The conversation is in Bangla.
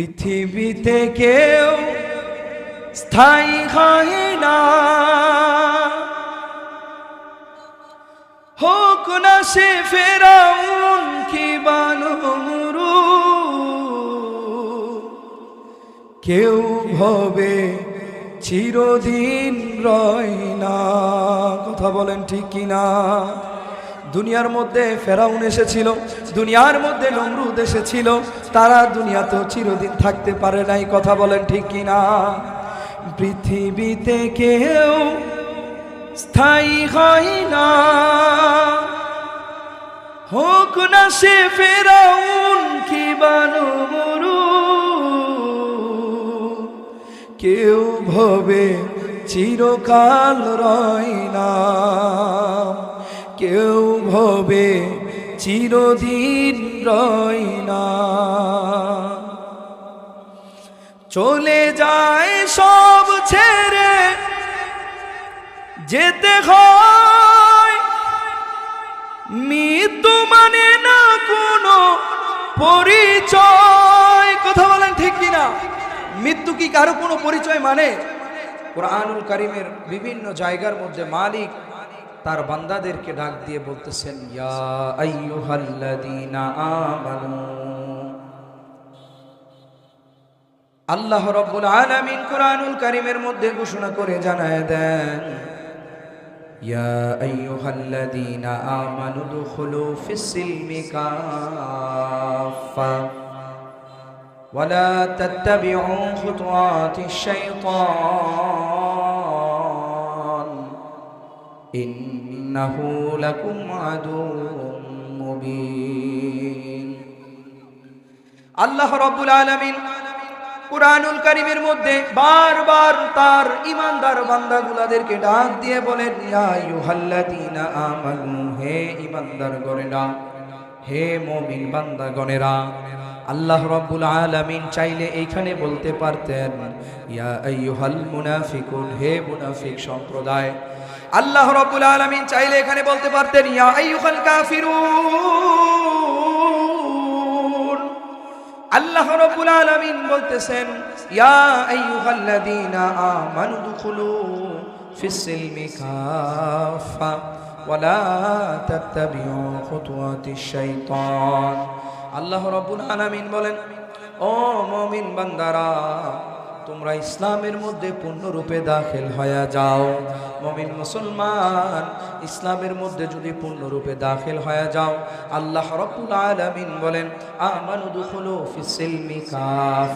পৃথিবীতে কেউ স্থায়ী হয় না, হোক না সে ফেরাউন কিংবা নমরুদ। কেউ ভবে চিরদিন রয় না। কথা বলেন ঠিক কিনা? দুনিয়ার মধ্যে ফেরাউন এসেছিল, দুনিয়ার মধ্যে নমরুদ এসেছিল, তারা দুনিয়াতেও চিরদিন থাকতে পারে নাই। কথা বলেন ঠিক কিনা? পৃথিবীতে কেউ স্থায়ী হয় না, হোক না সে ফেরাউন কিংবা নমরুদ। কেউ ভবে চিরকাল রয় না, কেউ ভবে চিরদিন রয় না। চলে যায় সব ছেড়ে যেতে হয়, মৃত্যু মানে না কোনো পরিচয়। কথা বলেন ঠিক কিনা? মৃত্যু কি কারো কোনো পরিচয় মানে? কুরআনুল কারীমের বিভিন্ন জায়গার মধ্যে মালিক তার বান্দাদেরকে ডাক দিয়ে বলতেছেন, ইয়া আইয়ুহাল্লাযীনা আমানু। আল্লাহ রাব্বুল আলামিন কুরআনুল কারীমের মধ্যে ঘোষণা করে জানায় দেন, ইয়া আইয়ুহাল্লাযীনা আমানু দুখুলু ফিস-সিলমি কাফা ওয়ালা তাত্তাবিউ খুতুওয়াতিশ শাইতান ইন্নাহু লাকুম আদুউম মুবিন। আল্লাহ রাব্বুল আলামিন কুরআনুল কারীমের মধ্যে বারবার তার ঈমানদার বান্দাগুলোদেরকে ডাক দিয়ে বলেন, ইয়া আইয়ুহাল্লাযীনা আমানু, হে ঈমানদারগণেরা, হে মুমিন বান্দাগণেরা। আল্লাহ রাব্বুল আলামিন চাইলে এইখানে বলতে পারতেন, ইয়া আইয়ুহাল মুনাফিকুন, হে মুনাফিক সম্প্রদায়। আল্লাহ রাব্বুল আলামিন চাইলে এখানে বলতে পারতেন, ইয়া আইয়ুহাল কাফিরুন। আল্লাহ রাব্বুল আলামিন বলতেছেন, ইয়া আইয়ুহাল্লাযীনা আমানু দুখুলু ফিস-সিলমি কাফা ওয়ালা তাত্তাবিউ খুতুওয়াতিশ শাইতান। আল্লাহ রাব্বুল আলামিন বলেন, ও মুমিন বান্দারা, তোমরা ইসলামের মধ্যে পূর্ণরূপে দাখিল হয়ে যাও। মুমিন মুসলমান ইসলামের মধ্যে যদি পূর্ণরূপে দাখিল হয়ে যাও, আল্লাহ রাব্বুল আলামিন বলেন, আমানু দুখুলু ফিস-সিলমি কাফা।